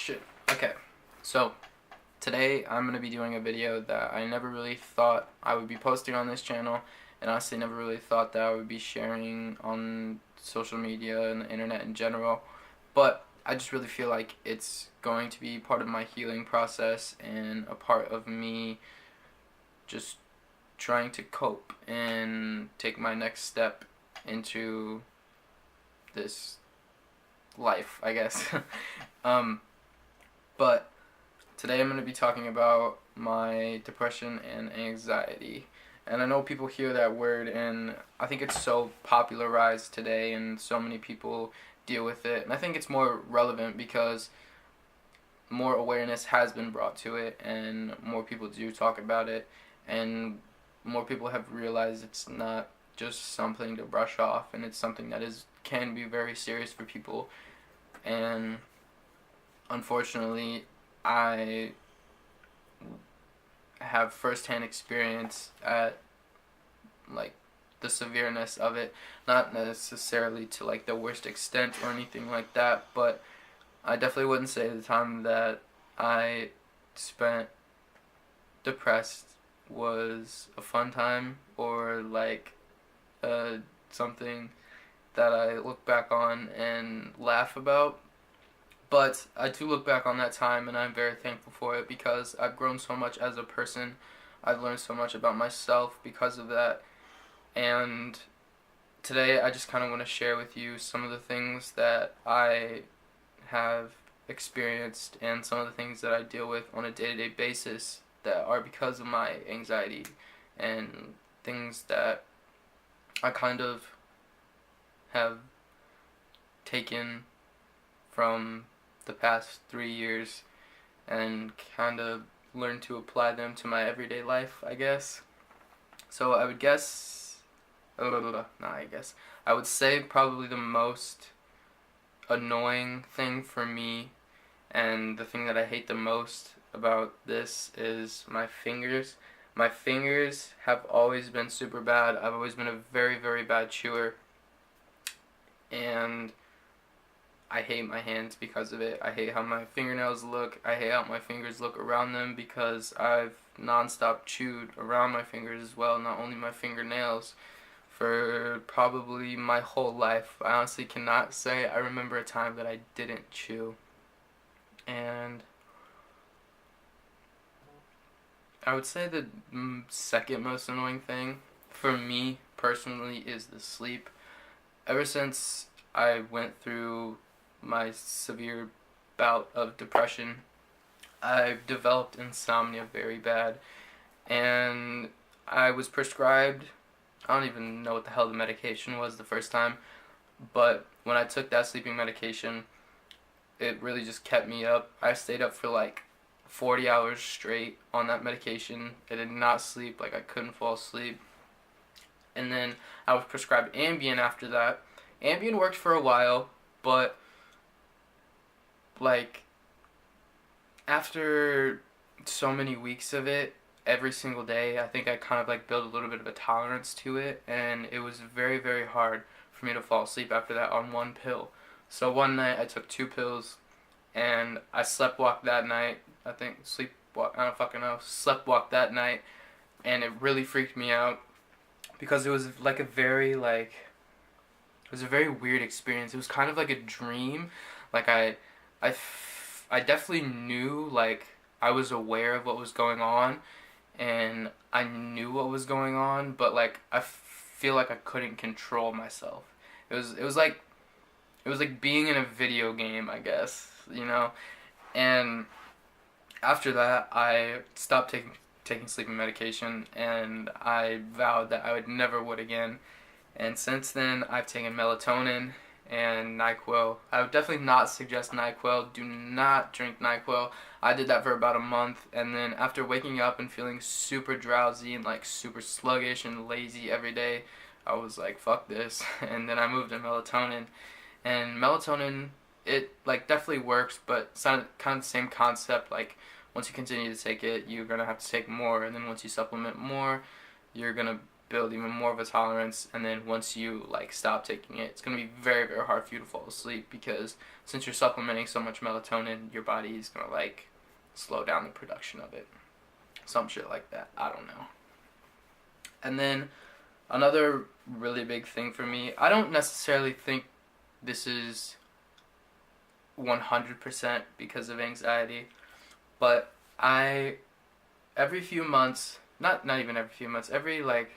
Shit. Okay. So, today I'm going to be doing a video that I never really thought I would be posting on this channel, and honestly never really thought that I would be sharing on social media and the internet in general. But I just really feel like it's going to be part of my healing process and a part of me just trying to cope and take my next step into this life, I guess. um, but today I'm going to be talking about my depression and anxiety. And I know people hear that word, and I think it's so popularized today and so many people deal with it. And I think it's more relevant because more awareness has been brought to it and more people do talk about it, and more people have realized it's not just something to brush off, and it's something that can be very serious for people. And unfortunately, I have firsthand experience at like the severeness of it, not necessarily to like the worst extent or anything like that, but I definitely wouldn't say the time that I spent depressed was a fun time or like something that I look back on and laugh about. But I do look back on that time and I'm very thankful for it because I've grown so much as a person. I've learned so much about myself because of that. And today I just kind of want to share with you some of the things that I have experienced and some of the things that I deal with on a day-to-day basis that are because of my anxiety, and things that I kind of have taken from the past 3 years and kind of learned to apply them to my everyday life, I guess. So I would guess, I would say probably the most annoying thing for me and the thing that I hate the most about this is my fingers. My fingers have always been super bad. I've always been a very, very bad chewer, and I hate my hands because of it. I hate how my fingernails look. I hate how my fingers look around them because I've nonstop chewed around my fingers as well, not only my fingernails, for probably my whole life. I honestly cannot say I remember a time that I didn't chew. And I would say the second most annoying thing for me personally is the sleep. Ever since I went through my severe bout of depression, I've developed insomnia very bad, and I was prescribed, I don't even know what the hell the medication was the first time, but when I took that sleeping medication, it really just kept me up. I stayed up for like 40 hours straight on that medication. I did not sleep, like I couldn't fall asleep. And then I was prescribed Ambien after that. Ambien worked for a while, but like after so many weeks of it, every single day, I think I kind of like built a little bit of a tolerance to it, and it was very, very hard for me to fall asleep after that on one pill. So one night I took 2 pills, and I slept walked that night. I think sleepwalk, I don't fucking know, slept walk that night, and it really freaked me out because it was like it was a very weird experience. It was kind of like a dream. Like I definitely knew, like I was aware of what was going on, and I knew what was going on, but like I feel like I couldn't control myself. It was like being in a video game, I guess, you know. And after that, I stopped taking sleeping medication, and I vowed that I would never would again. And since then, I've taken melatonin and NyQuil. I would definitely not suggest NyQuil. Do not drink NyQuil. I did that for about a month, and then after waking up and feeling super drowsy and like super sluggish and lazy every day, I was like, fuck this. And then I moved to melatonin. And melatonin, it like definitely works, but it's not kind of the same concept. Like once you continue to take it, you're gonna have to take more, and then once you supplement more, you're gonna build even more of a tolerance, and then once you like stop taking it, it's gonna be very, very hard for you to fall asleep, because since you're supplementing so much melatonin, your body is gonna like slow down the production of it. Some shit like that. I don't know. And then another really big thing for me, I don't necessarily think this is 100% because of anxiety, but every few months, not even every few months, every like,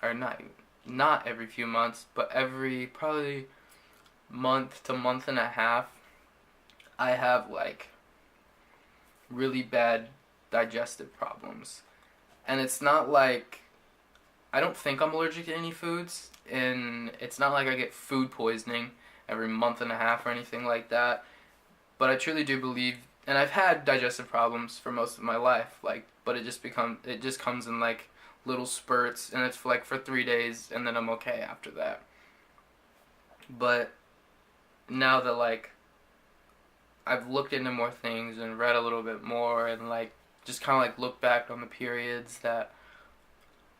or not every few months, but every probably month to month and a half, I have like really bad digestive problems. And it's not like, I don't think I'm allergic to any foods, and it's not like I get food poisoning every month and a half or anything like that. But I truly do believe, and I've had digestive problems for most of my life, like, but it just comes in like little spurts, and it's like for 3 days, and then I'm okay after that. But now that like I've looked into more things and read a little bit more, and like just kind of like look back on the periods that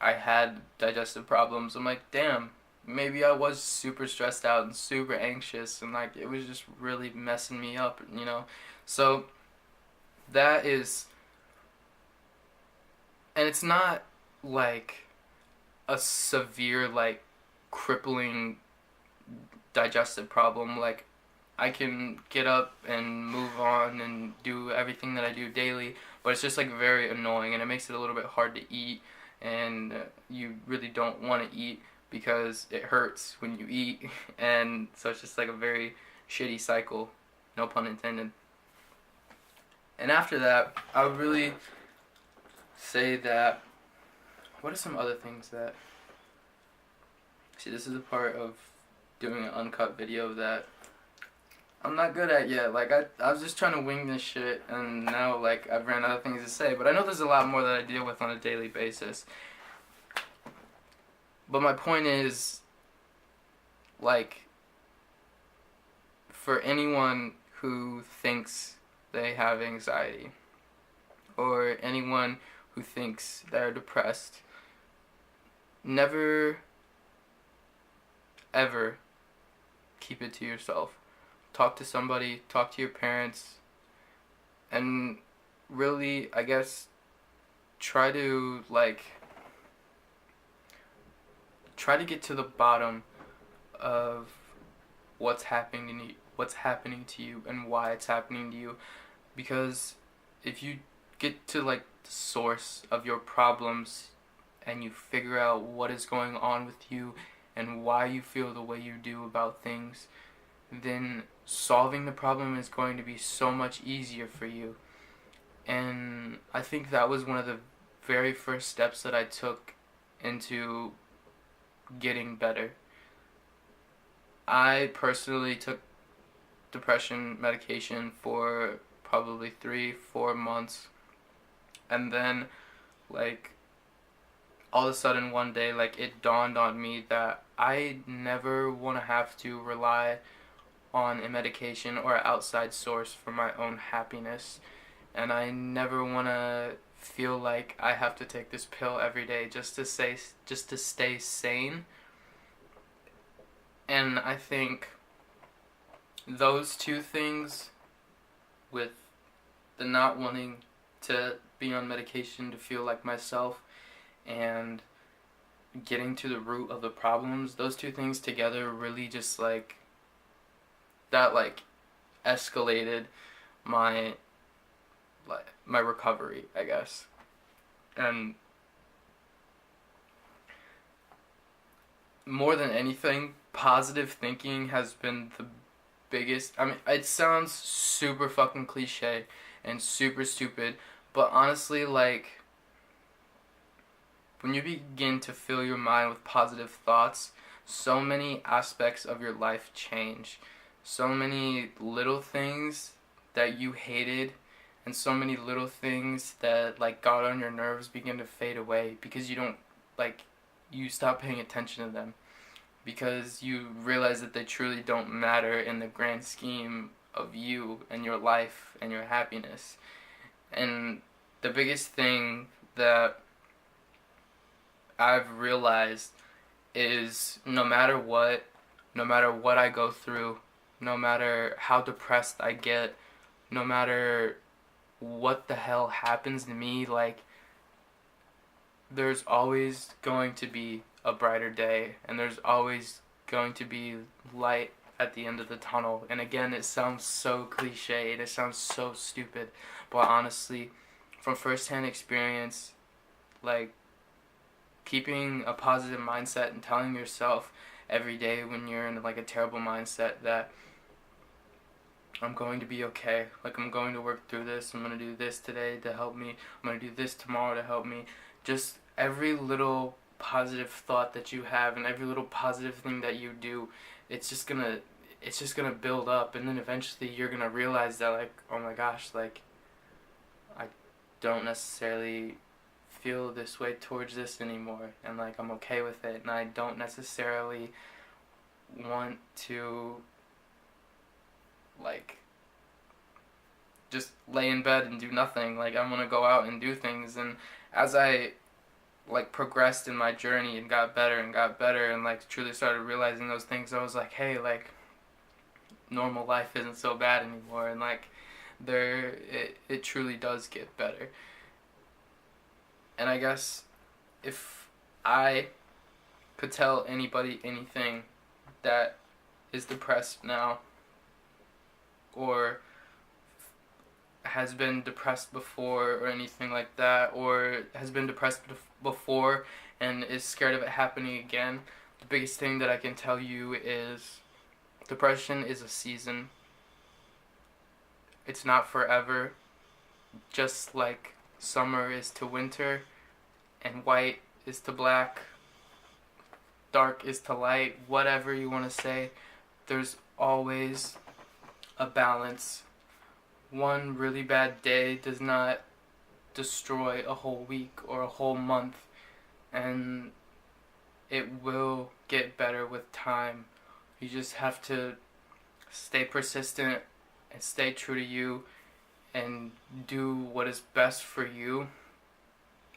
I had digestive problems, I'm like, damn, maybe I was super stressed out and super anxious, and like it was just really messing me up, you know? So that is, and it's not like a severe, like crippling digestive problem. Like, I can get up and move on and do everything that I do daily, but it's just like very annoying, and it makes it a little bit hard to eat, and you really don't want to eat because it hurts when you eat, and so it's just like a very shitty cycle, no pun intended. And after that, I would really say that, what are some other things that, see, this is a part of doing an uncut video that I'm not good at yet. Like, I was just trying to wing this shit, and now, like, I've ran out of things to say. But I know there's a lot more that I deal with on a daily basis. But my point is, like, for anyone who thinks they have anxiety, or anyone who thinks they're depressed, never, ever keep it to yourself. Talk to somebody, talk to your parents, and really, I guess, try to get to the bottom of what's happening to you and why it's happening to you. Because if you get to like the source of your problems and you figure out what is going on with you and why you feel the way you do about things, then solving the problem is going to be so much easier for you. And I think that was one of the very first steps that I took into getting better. I personally took depression medication for probably 3-4 months, and then like all of a sudden one day, like, it dawned on me that I never want to have to rely on a medication or an outside source for my own happiness, and I never want to feel like I have to take this pill every day just to stay sane. And I think those two things, with the not wanting to be on medication to feel like myself, and getting to the root of the problems, those two things together really just like that, like, escalated my recovery, I guess. And more than anything, positive thinking has been the biggest. I mean, it sounds super fucking cliche and super stupid, but honestly, like, when you begin to fill your mind with positive thoughts, so many aspects of your life change. So many little things that you hated, and so many little things that like got on your nerves begin to fade away, because you stop paying attention to them, because you realize that they truly don't matter in the grand scheme of you and your life and your happiness. And the biggest thing that I've realized is no matter what I go through, no matter how depressed I get, no matter what the hell happens to me, like, there's always going to be a brighter day, and there's always going to be light at the end of the tunnel. And again, it sounds so cliche, it sounds so stupid, but honestly, from firsthand experience, like, keeping a positive mindset and telling yourself every day when you're in like a terrible mindset that I'm going to be okay. Like, I'm going to work through this. I'm going to do this today to help me. I'm going to do this tomorrow to help me. Just every little positive thought that you have and every little positive thing that you do, it's just going to build up, and then eventually you're going to realize that, like, oh my gosh, like, I don't necessarily feel this way towards this anymore, and like, I'm okay with it, and I don't necessarily want to, like, just lay in bed and do nothing. Like, I'm gonna go out and do things. And as I, like, progressed in my journey and got better and like truly started realizing those things, I was like, hey, like, normal life isn't so bad anymore, and like, it truly does get better. And I guess if I could tell anybody anything that is depressed now, or has been depressed before, or anything like that, or has been depressed before and is scared of it happening again, the biggest thing that I can tell you is depression is a season. It's not forever. Just like summer is to winter, and white is to black, dark is to light, whatever you want to say, there's always a balance. One really bad day does not destroy a whole week or a whole month, and it will get better with time. You just have to stay persistent and stay true to you and do what is best for you.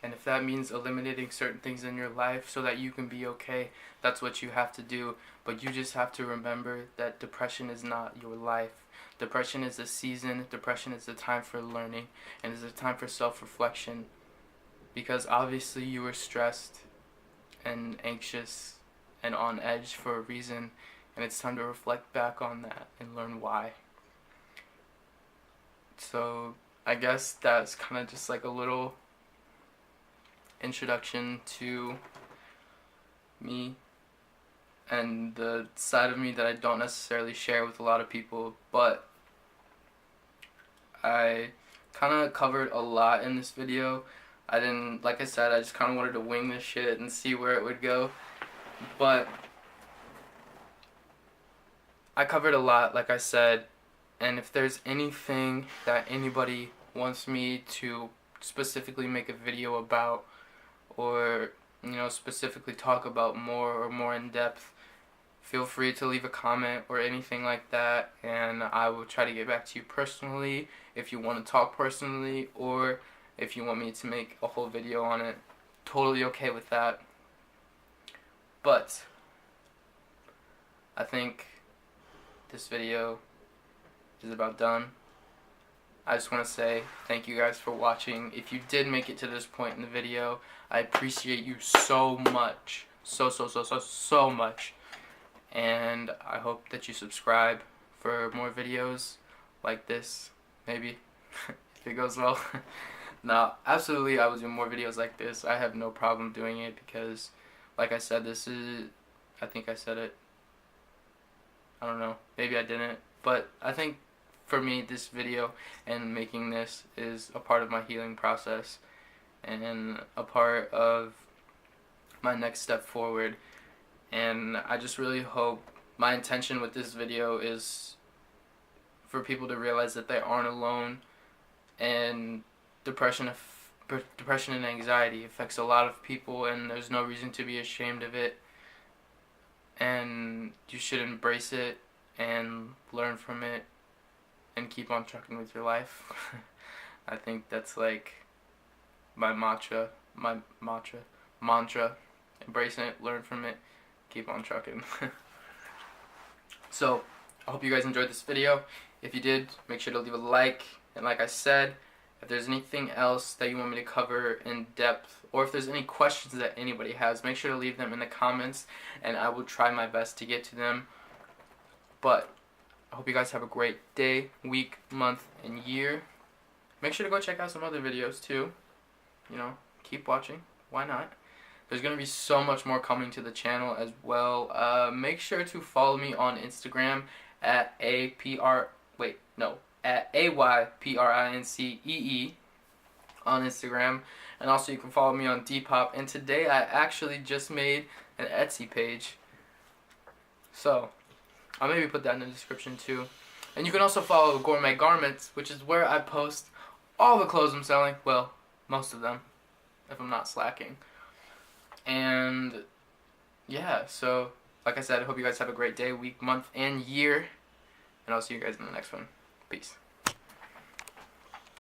And if that means eliminating certain things in your life so that you can be okay, that's what you have to do. But you just have to remember that depression is not your life. Depression is a season. Depression is a time for learning, and it's a time for self-reflection. Because obviously you were stressed and anxious and on edge for a reason, and it's time to reflect back on that and learn why. So I guess that's kind of just like a little introduction to me and the side of me that I don't necessarily share with a lot of people, but I kind of covered a lot in this video. I didn't, like I said, I just kind of wanted to wing this shit and see where it would go, but I covered a lot, like I said, and if there's anything that anybody wants me to specifically make a video about, or, you know, specifically talk about more or more in depth, feel free to leave a comment or anything like that, and I will try to get back to you personally if you want to talk personally, or if you want me to make a whole video on it. Totally okay with that. But I think this video is about done. I just want to say thank you guys for watching. If you did make it to this point in the video, I appreciate you so much. So much. And I hope that you subscribe for more videos like this, maybe, if it goes well. No, absolutely, I will do more videos like this. I have no problem doing it because, like I said, I think I said it. I don't know, maybe I didn't, but I think for me, this video and making this is a part of my healing process and a part of my next step forward. And I just really hope, my intention with this video is for people to realize that they aren't alone, and depression and anxiety affects a lot of people, and there's no reason to be ashamed of it, and you should embrace it and learn from it and keep on trucking with your life. I think that's like my mantra. embrace it, learn from it, keep on trucking. So, I hope you guys enjoyed this video. If you did, make sure to leave a like. And like I said, if there's anything else that you want me to cover in depth, or if there's any questions that anybody has, make sure to leave them in the comments, and I will try my best to get to them. But I hope you guys have a great day, week, month, and year. Make sure to go check out some other videos too. You know, keep watching. Why not? There's going to be so much more coming to the channel as well. Make sure to follow me on Instagram at AYPRINCEE on Instagram. And also you can follow me on Depop. And today I actually just made an Etsy page. So, I'll maybe put that in the description too. And you can also follow Gourmet Garments, which is where I post all the clothes I'm selling. Well, most of them, if I'm not slacking. And yeah, so like I said, I hope you guys have a great day, week, month, and year. And I'll see you guys in the next one. Peace.